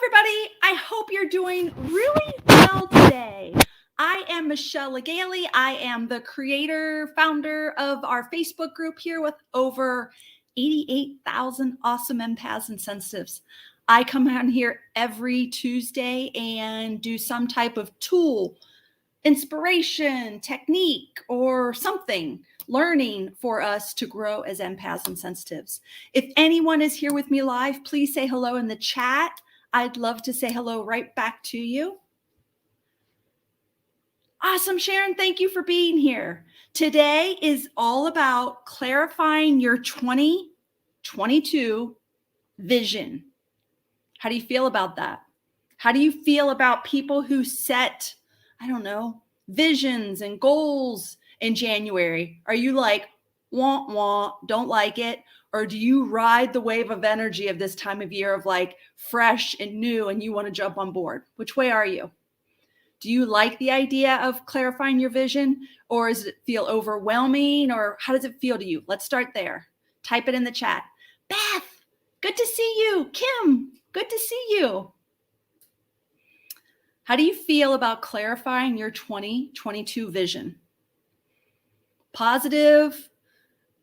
everybody. I hope you're doing really well today. I am Michelle Legaly. I am the creator, founder of our Facebook group here with over 88,000 awesome empaths and sensitives. I come on here every Tuesday and do some type of tool, inspiration, technique, or something learning for us to grow as empaths and sensitives. If anyone is here with me live, please say hello in the chat. I'd love to say hello right back to you. Awesome, Sharon. Thank you for being here. Today is all about clarifying your 2022 vision. How do you feel about that? How do you feel about people who set, visions and goals in January? Are you like, wah, wah, don't like it? Or do you ride the wave of energy of this time of year of like fresh and new and you want to jump on board? Which way are you? Do you like the idea of clarifying your vision, or does it feel overwhelming, or how does it feel to you? Let's start there. Type it in the chat. Beth, good to see you. Kim, good to see you. How do you feel about clarifying your 2022 vision? Positive,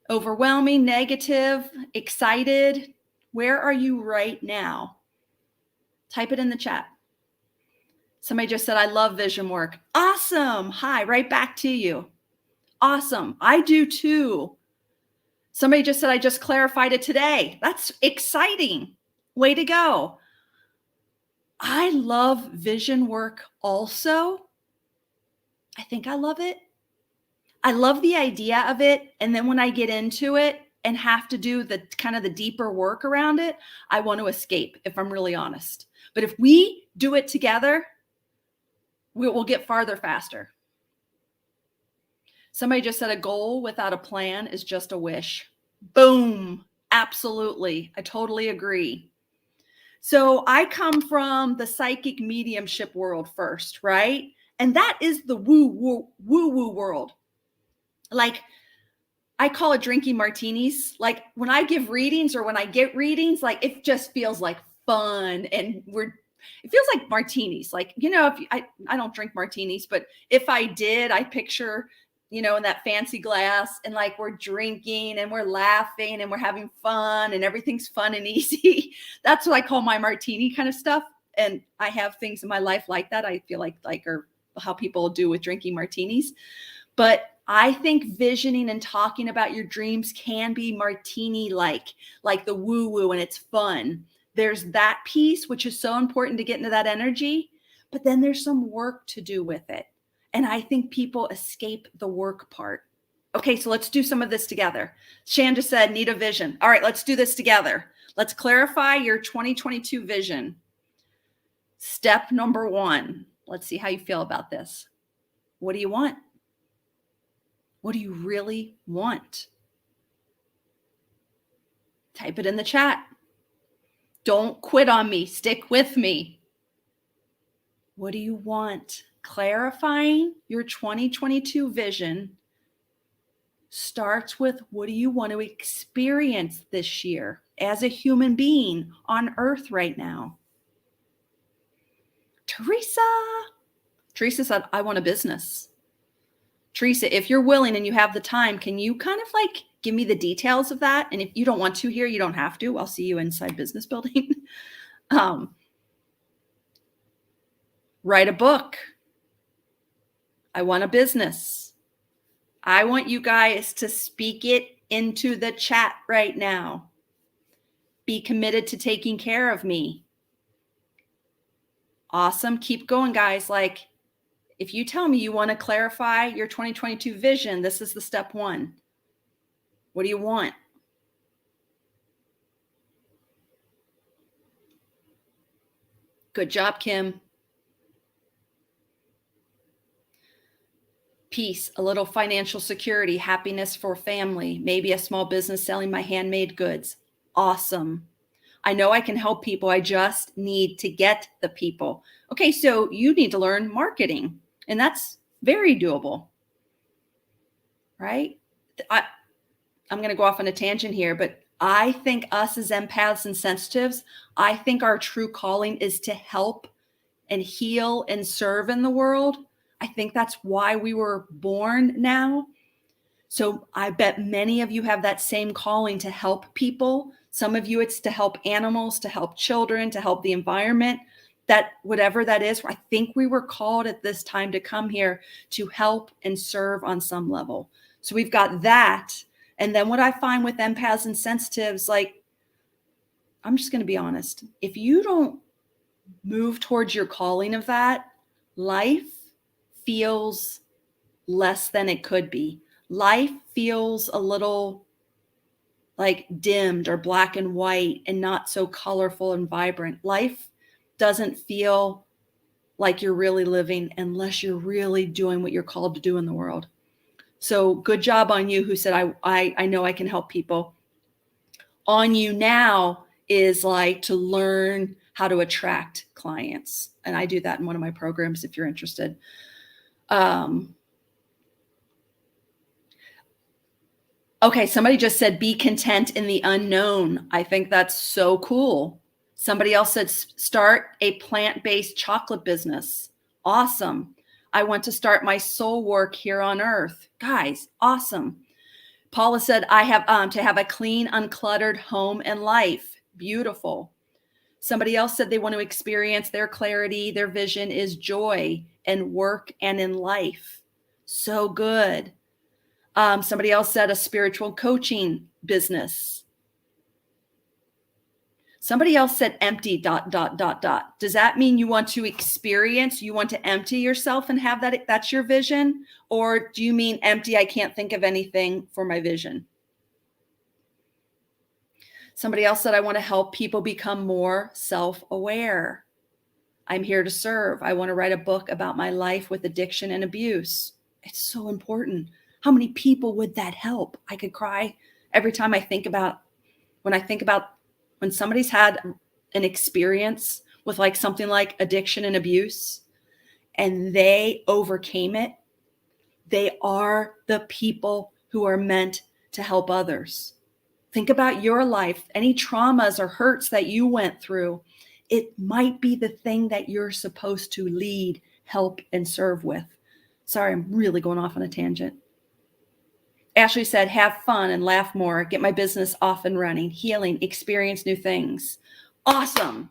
overwhelming, negative, excited? Where are you right now? Type it in the chat. Somebody just said, I love vision work. Awesome. Hi, right back to you. Awesome. I do too. Somebody just said, I just clarified it today. That's exciting. Way to go. I love vision work also. I think I love it. I love the idea of it. And then when I get into it and have to do the kind of the deeper work around it, I want to escape, if I'm really honest. But if we do it together, we'll get farther faster. Somebody just said a goal without a plan is just a wish. Boom. Absolutely. I totally agree. So I come from the psychic mediumship world first, right? And that is the woo world. Like, I call it drinking martinis. Like when I give readings or when I get readings, like it just feels like fun, and it feels like martinis. Like, if I don't drink martinis, but if I did, I picture, in that fancy glass, and like we're drinking and we're laughing and we're having fun and everything's fun and easy. That's what I call my martini kind of stuff. And I have things in my life like that. I feel like are how people do with drinking martinis. But I think visioning and talking about your dreams can be martini-like the woo-woo, and it's fun. There's that piece, which is so important to get into that energy, but then there's some work to do with it. And I think people escape the work part. Okay, so let's do some of this together. Shan just said, need a vision. All right, let's do this together. Let's clarify your 2022 vision. Step number 1. Let's see how you feel about this. What do you want? What do you really want? Type it in the chat. Don't quit on me. Stick with me. What do you want? Clarifying your 2022 vision starts with, what do you want to experience this year as a human being on earth right now? Teresa said, I want a business. Teresa, if you're willing and you have the time, can you kind of like give me the details of that? And if you don't want to here, you don't have to. I'll see you inside Business Building. Write a book. I want a business. I want you guys to speak it into the chat right now. Be committed to taking care of me. Awesome. Keep going, guys. Like, if you tell me you want to clarify your 2022 vision, this is the step 1. What do you want? Good job, Kim. Peace, a little financial security, happiness for family, maybe a small business selling my handmade goods. Awesome. I know I can help people. I just need to get the people. Okay, so you need to learn marketing, and that's very doable, right? I'm going to go off on a tangent here, but I think us as empaths and sensitives, I think our true calling is to help and heal and serve in the world. I think that's why we were born now. So I bet many of you have that same calling to help people. Some of you, it's to help animals, to help children, to help the environment, that whatever that is. I think we were called at this time to come here to help and serve on some level. So we've got that. And then what I find with empaths and sensitives, like, I'm just going to be honest. If you don't move towards your calling of that, life feels less than it could be. Life feels a little like dimmed or black and white and not so colorful and vibrant. Life doesn't feel like you're really living unless you're really doing what you're called to do in the world. So good job on you who said, I know I can help people. On you now is like to learn how to attract clients. And I do that in one of my programs if you're interested. Okay, somebody just said, be content in the unknown. I think that's so cool. Somebody else said, start a plant-based chocolate business. Awesome. I want to start my soul work here on earth. Guys, awesome. Paula said, I have to have a clean, uncluttered home and life. Beautiful. Somebody else said they want to experience their clarity. Their vision is joy in work and in life. So good. Somebody else said a spiritual coaching business. Somebody else said empty, ... Does that mean you want to experience, you want to empty yourself and have that, that's your vision? Or do you mean empty, I can't think of anything for my vision? Somebody else said, I want to help people become more self-aware. I'm here to serve. I want to write a book about my life with addiction and abuse. It's so important. How many people would that help? I could cry every time I think about, when somebody's had an experience with like something like addiction and abuse and they overcame it. They are the people who are meant to help others. Think about your life, any traumas or hurts that you went through. It might be the thing that you're supposed to lead, help, and serve with. Sorry, I'm really going off on a tangent. Ashley said, have fun and laugh more, get my business off and running, healing, experience new things. Awesome.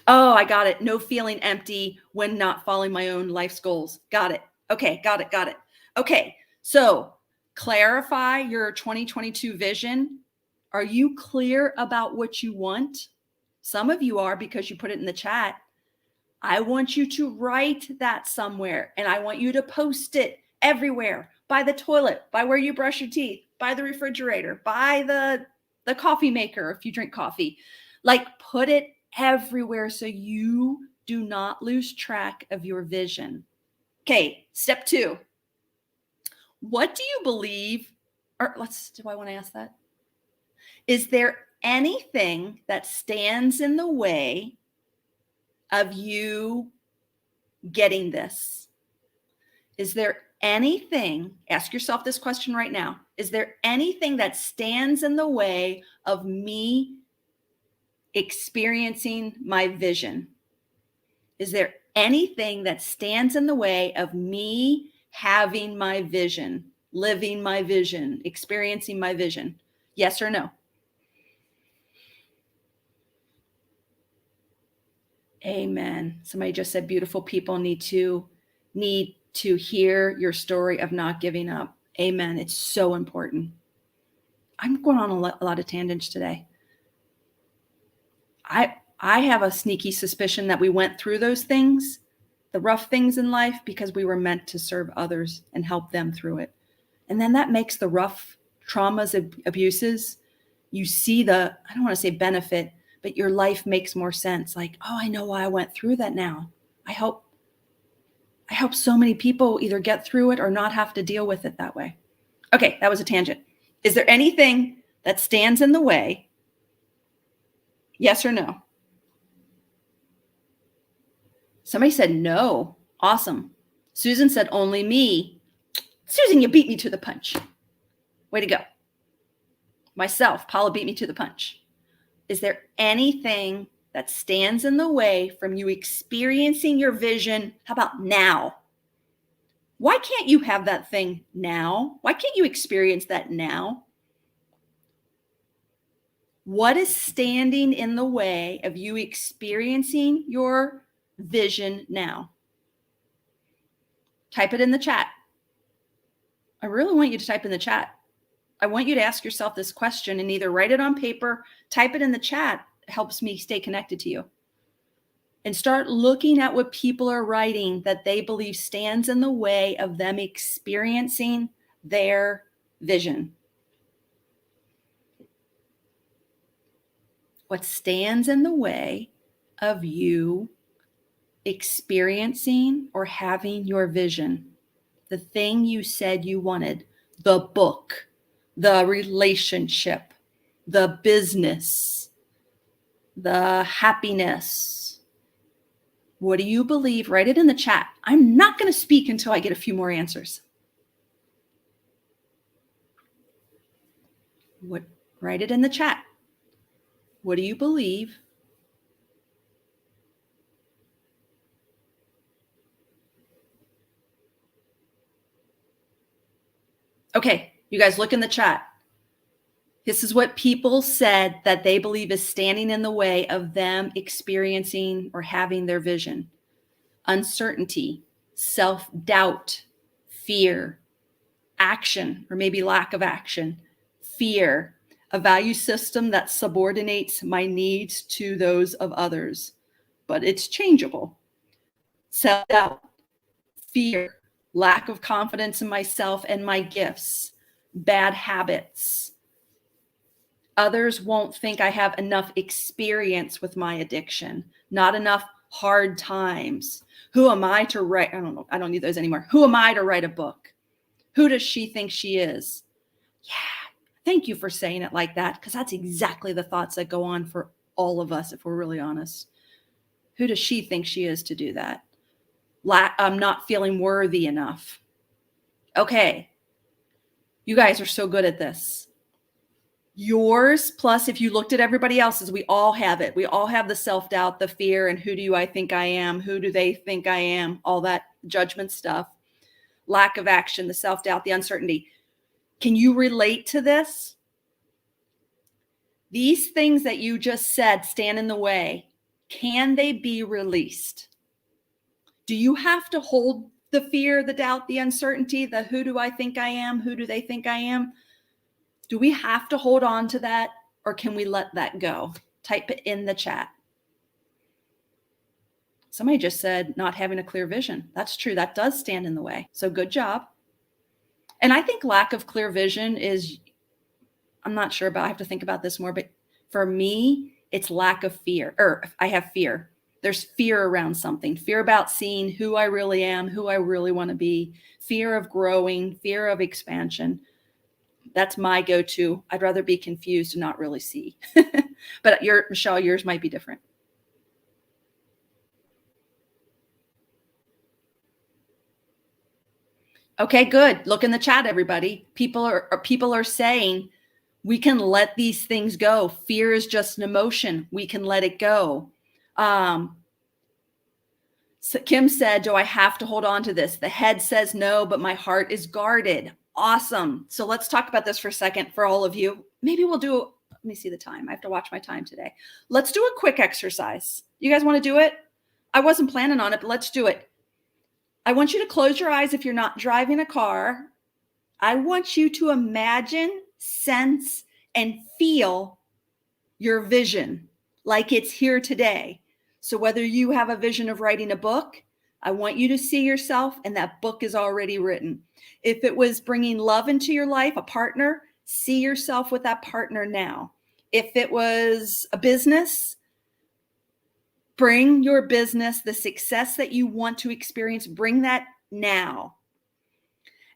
Oh, I got it. No feeling empty when not following my own life's goals. Got it. Okay, got it. Okay, so clarify your 2022 vision. Are you clear about what you want? Some of you are because you put it in the chat. I want you to write that somewhere and I want you to post it everywhere, by the toilet, by where you brush your teeth, by the refrigerator, by the coffee maker if you drink coffee. Like put it everywhere so you do not lose track of your vision. Okay, step 2. What do you believe, or do I want to ask that? Is there anything that stands in the way of you getting this? Is there anything, ask yourself this question right now. Is there anything that stands in the way of me experiencing my vision? Is there anything that stands in the way of me having my vision, living my vision, experiencing my vision? Yes or no? Amen. Somebody just said beautiful people need to hear your story of not giving up. Amen. It's so important. I'm going on a lot of tangents today. I have a sneaky suspicion that we went through those things, the rough things in life, because we were meant to serve others and help them through it. And then that makes the rough traumas, abuses, you see the, I don't want to say benefit, but your life makes more sense. Like, oh, I know why I went through that now. I hope so many people either get through it or not have to deal with it that way. Okay, that was a tangent. Is there anything that stands in the way? Yes or no? Somebody said no. Awesome. Susan said only me. Susan, you beat me to the punch. Way to go. Myself, Paula beat me to the punch. Is there anything that stands in the way from you experiencing your vision? How about now? Why can't you have that thing now? Why can't you experience that now? What is standing in the way of you experiencing your vision now? Type it in the chat. I really want you to type in the chat. I want you to ask yourself this question and either write it on paper, type it in the chat. It helps me stay connected to you. And start looking at what people are writing that they believe stands in the way of them experiencing their vision. What stands in the way of you experiencing or having your vision? The thing you said you wanted, the book, the relationship, the business, the happiness. What do you believe? Write it in the chat. I'm not going to speak until I get a few more answers. Write it in the chat. What do you believe? Okay, you guys look in the chat. This is what people said that they believe is standing in the way of them experiencing or having their vision. Uncertainty, self-doubt, fear, action, or maybe lack of action, fear, a value system that subordinates my needs to those of others, but it's changeable. Self-doubt, fear, lack of confidence in myself and my gifts, bad habits. Others won't think I have enough experience with my addiction, not enough hard times. Who am I to write? I don't know. I don't need those anymore. Who am I to write a book? Who does she think she is? Yeah. Thank you for saying it like that, because that's exactly the thoughts that go on for all of us, if we're really honest. Who does she think she is to do that? I'm not feeling worthy enough. Okay. You guys are so good at this. Yours, plus if you looked at everybody else's, we all have it. We all have the self-doubt, the fear, and who do I think I am? Who do they think I am? All that judgment stuff. Lack of action, the self-doubt, the uncertainty. Can you relate to this? These things that you just said stand in the way. Can they be released? Do you have to hold the fear, the doubt, the uncertainty, the who do I think I am? Who do they think I am? Do we have to hold on to that, or can we let that go? Type it in the chat. Somebody just said not having a clear vision. That's true. That does stand in the way. So good job. And I think lack of clear vision is, I'm not sure about, I have to think about this more, but for me, it's lack of fear, or I have fear. There's fear around something, fear about seeing who I really am, who I really want to be, fear of growing, fear of expansion. That's my go-to. I'd rather be confused and not really see. But Michelle, yours might be different. Okay, good. Look in the chat, everybody. People are saying we can let these things go. Fear is just an emotion. We can let it go. So Kim said, do I have to hold on to this? The head says no, but my heart is guarded. Awesome. So let's talk about this for a second for all of you. Maybe we'll do, let me see the time. I have to watch my time today. Let's do a quick exercise. You guys want to do it? I wasn't planning on it, but let's do it. I want you to close your eyes if you're not driving a car. I want you to imagine, sense, and feel your vision like it's here today. So whether you have a vision of writing a book, I want you to see yourself and that book is already written. If it was bringing love into your life, a partner, see yourself with that partner now. If it was a business, bring your business, the success that you want to experience, bring that now.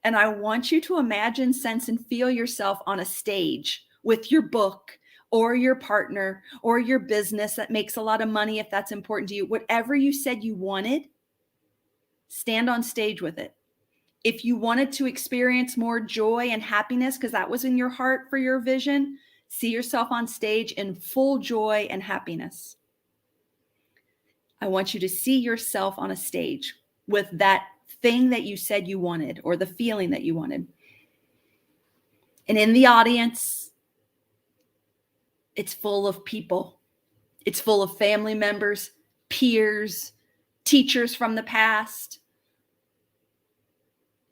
And I want you to imagine, sense, and feel yourself on a stage with your book or your partner or your business that makes a lot of money if that's important to you. Whatever you said you wanted, stand on stage with it. If you wanted to experience more joy and happiness, because that was in your heart for your vision, see yourself on stage in full joy and happiness. I want you to see yourself on a stage with that thing that you said you wanted or the feeling that you wanted. And in the audience, it's full of people. It's full of family members, peers, teachers from the past,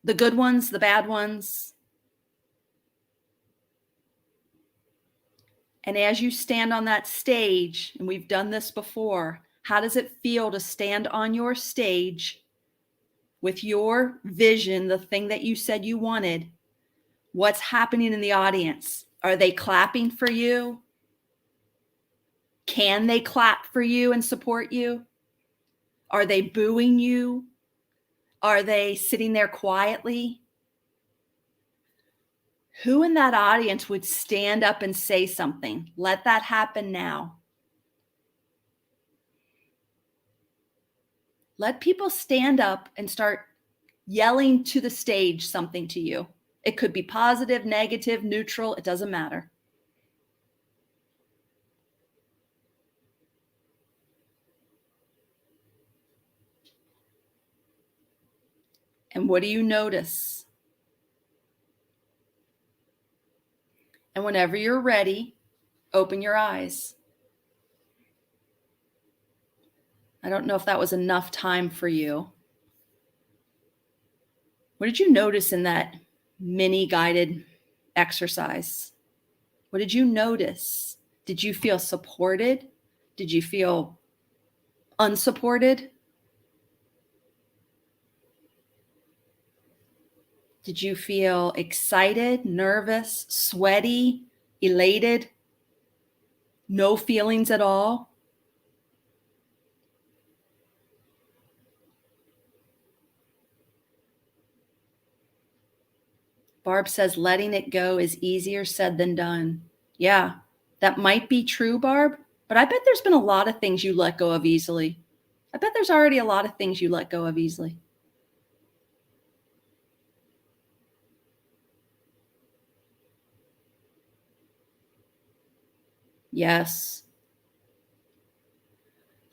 the good ones, the bad ones. And as you stand on that stage, and we've done this before, how does it feel to stand on your stage with your vision, the thing that you said you wanted? What's happening in the audience? Are they clapping for you? Can they clap for you and support you? Are they booing you? Are they sitting there quietly? Who in that audience would stand up and say something? Let that happen now. Let people stand up and start yelling to the stage something to you. It could be positive, negative, neutral. It doesn't matter. And what do you notice? And whenever you're ready, open your eyes. I don't know if that was enough time for you. What did you notice in that mini guided exercise? What did you notice? Did you feel supported? Did you feel unsupported? Did you feel excited, nervous, sweaty, elated? No feelings at all? Barb says letting it go is easier said than done. Yeah, that might be true, Barb, but I bet there's been a lot of things you let go of easily. I bet there's already a lot of things you let go of easily. Yes.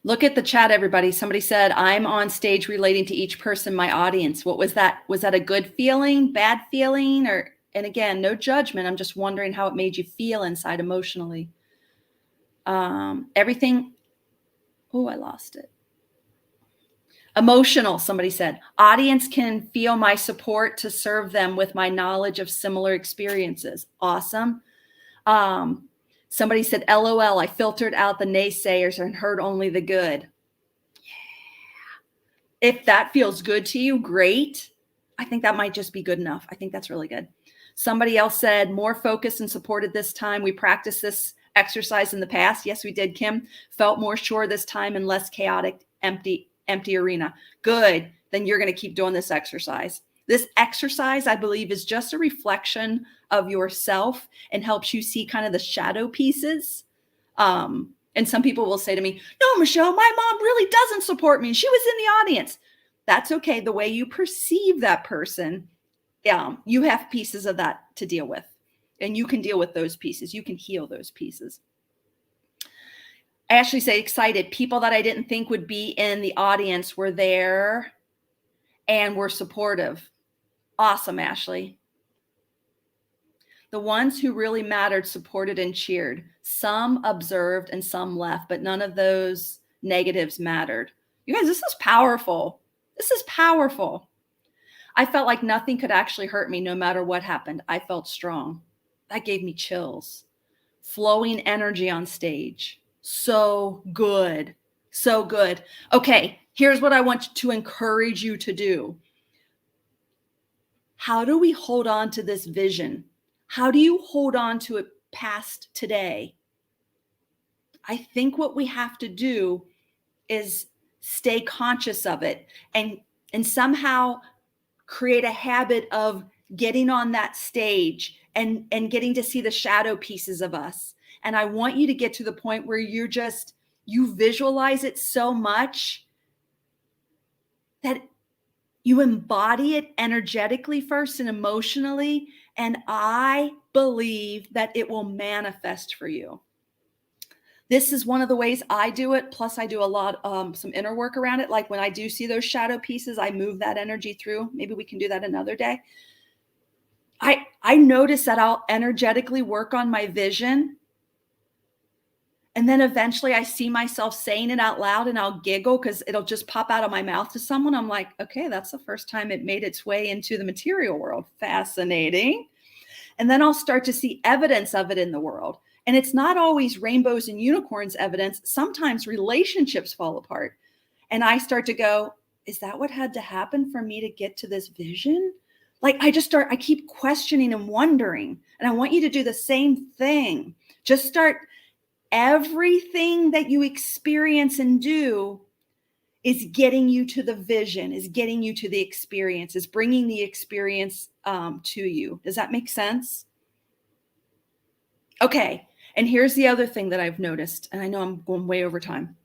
Look at the chat, everybody. Somebody said, I'm on stage relating to each person, my audience. What was that? Was that a good feeling, bad feeling? And again, no judgment. I'm just wondering how it made you feel inside emotionally. Everything. Oh, I lost it. Emotional, somebody said. Audience can feel my support to serve them with my knowledge of similar experiences. Awesome. Somebody said, LOL, I filtered out the naysayers and heard only the good. Yeah. If that feels good to you, great. I think that might just be good enough. I think that's really good. Somebody else said, more focused and supported this time. We practiced this exercise in the past. Yes, we did, Kim. Felt more sure this time and less chaotic, empty arena. Good. Then you're going to keep doing this exercise. This exercise, I believe, is just a reflection of yourself and helps you see kind of the shadow pieces. And some people will say to me, no, Michelle, my mom really doesn't support me. She was in the audience. That's okay. The way you perceive that person, you have pieces of that to deal with. And you can deal with those pieces. You can heal those pieces. I actually say excited. People that I didn't think would be in the audience were there and were supportive. Awesome, Ashley. The ones who really mattered supported and cheered. Some observed and some left, but none of those negatives mattered. You guys, this is powerful. This is powerful. I felt like nothing could actually hurt me no matter what happened. I felt strong. That gave me chills. Flowing energy on stage. So good. So good. Okay, here's what I want to encourage you to do. How do we hold on to this vision? How do you hold on to it past today? I think what we have to do is stay conscious of it and somehow create a habit of getting on that stage and getting to see the shadow pieces of us. And I want you to get to the point where you visualize it so much that You embody it energetically first and emotionally, and I believe that it will manifest for you. This is one of the ways I do it. Plus, I do a lot, some inner work around it. Like when I do see those shadow pieces, I move that energy through. Maybe we can do that another day. I notice that I'll energetically work on my vision. And then eventually I see myself saying it out loud and I'll giggle because it'll just pop out of my mouth to someone. I'm like, okay, that's the first time it made its way into the material world. Fascinating. And then I'll start to see evidence of it in the world. And it's not always rainbows and unicorns evidence. Sometimes relationships fall apart. And I start to go, is that what had to happen for me to get to this vision? Like I keep questioning and wondering. And I want you to do the same thing. Just start. Everything that you experience and do is getting you to the vision, is getting you to the experience, is bringing the experience to you. Does that make sense? Okay. And here's the other thing that I've noticed, and I know I'm going way over time.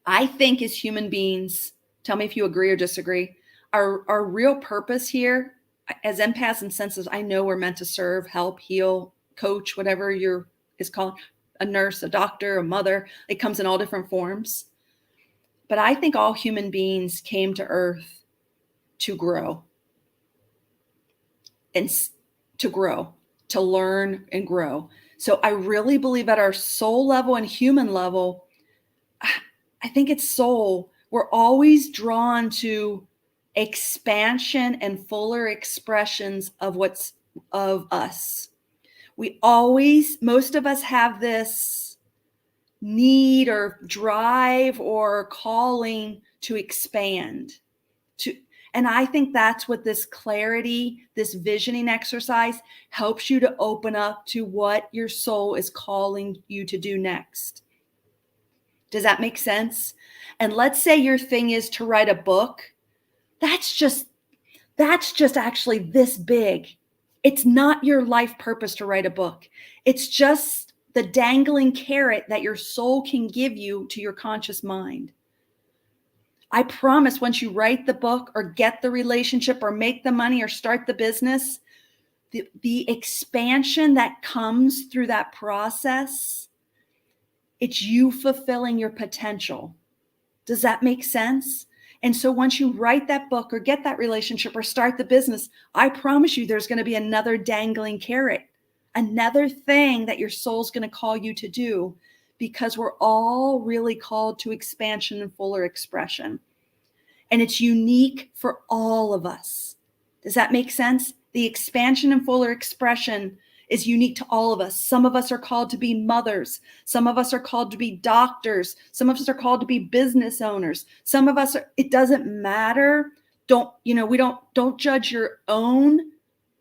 I think as human beings, tell me if you agree or disagree, our real purpose here as empaths and sensitive, I know we're meant to serve, help, heal, coach, whatever is called, a nurse, a doctor, a mother. It comes in all different forms. But I think all human beings came to Earth to grow. And to grow, to learn and grow. So I really believe at our soul level and human level, I think it's soul. We're always drawn to expansion and fuller expressions of what's of us. Most of us have this need or drive or calling to expand. And I think that's what this clarity, this visioning exercise helps you to open up to what your soul is calling you to do next. Does that make sense? And let's say your thing is to write a book. That's just actually this big. It's not your life purpose to write a book. It's just the dangling carrot that your soul can give you to your conscious mind. I promise once you write the book or get the relationship or make the money or start the business, the expansion that comes through that process, it's you fulfilling your potential. Does that make sense? And so once you write that book or get that relationship or start the business, I promise you there's going to be another dangling carrot, another thing that your soul's going to call you to do, because we're all really called to expansion and fuller expression. And it's unique for all of us. Does that make sense? The expansion and fuller expression is unique to all of us. Some of us are called to be mothers. Some of us are called to be doctors. Some of us are called to be business owners. Some of us are, it doesn't matter. Don't judge your own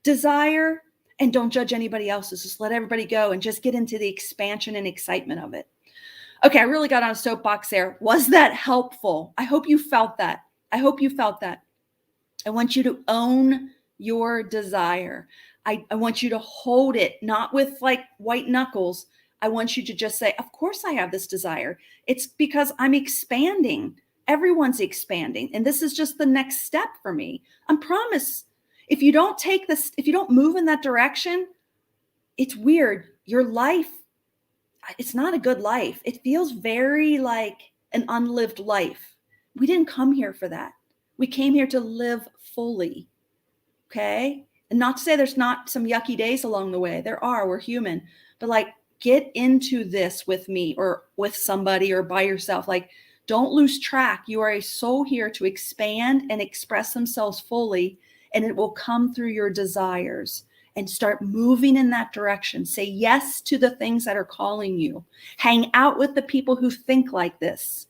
desire and don't judge anybody else's. Just let everybody go and just get into the expansion and excitement of it. Okay, I really got on a soapbox there. Was that helpful? I hope you felt that. I want you to own your desire. I want you to hold it, not with like white knuckles. I want you to just say, of course I have this desire. It's because I'm expanding. Everyone's expanding. And this is just the next step for me. I promise. If you don't take this, if you don't move in that direction, it's weird. Your life, it's not a good life. It feels very like an unlived life. We didn't come here for that. We came here to live fully. Okay? And not to say there's not some yucky days along the way. There are. We're human. But like, get into this with me or with somebody or by yourself. Like, don't lose track. You are a soul here to expand and express themselves fully, and it will come through your desires. And start moving in that direction. Say yes to the things that are calling you. Hang out with the people who think like this.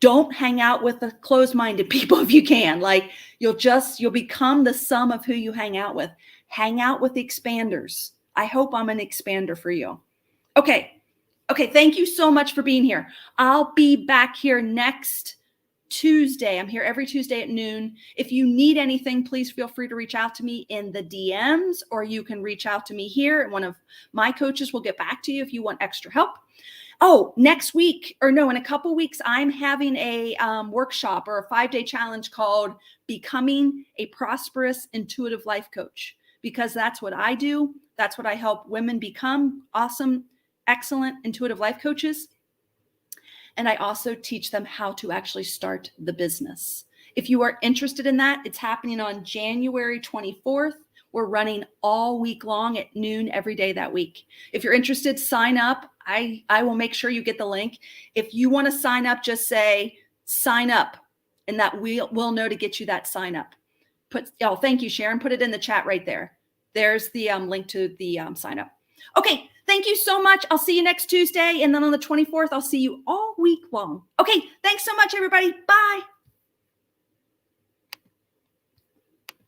Don't hang out with the closed-minded people if you can. Like you'll become the sum of who you hang out with. Hang out with the expanders. I hope I'm an expander for you. Okay. Thank you so much for being here. I'll be back here next Tuesday. I'm here every Tuesday at noon. If you need anything, please feel free to reach out to me in the DMs, or you can reach out to me here and one of my coaches will get back to you if you want extra help. Oh, next week, or no, in a couple weeks, I'm having a workshop or a 5-day challenge called Becoming a Prosperous Intuitive Life Coach, because that's what I do. That's what I help women become: awesome, excellent intuitive life coaches. And I also teach them how to actually start the business. If you are interested in that, it's happening on January 24th. We're running all week long at noon every day that week. If you're interested, sign up. I will make sure you get the link. If you want to sign up, just say sign up, and that we'll know to get you that sign up. Thank you, Sharon. Put it in the chat right there. There's the link to the sign up. Okay, thank you so much. I'll see you next Tuesday. And then on the 24th, I'll see you all week long. Okay, thanks so much, everybody. Bye.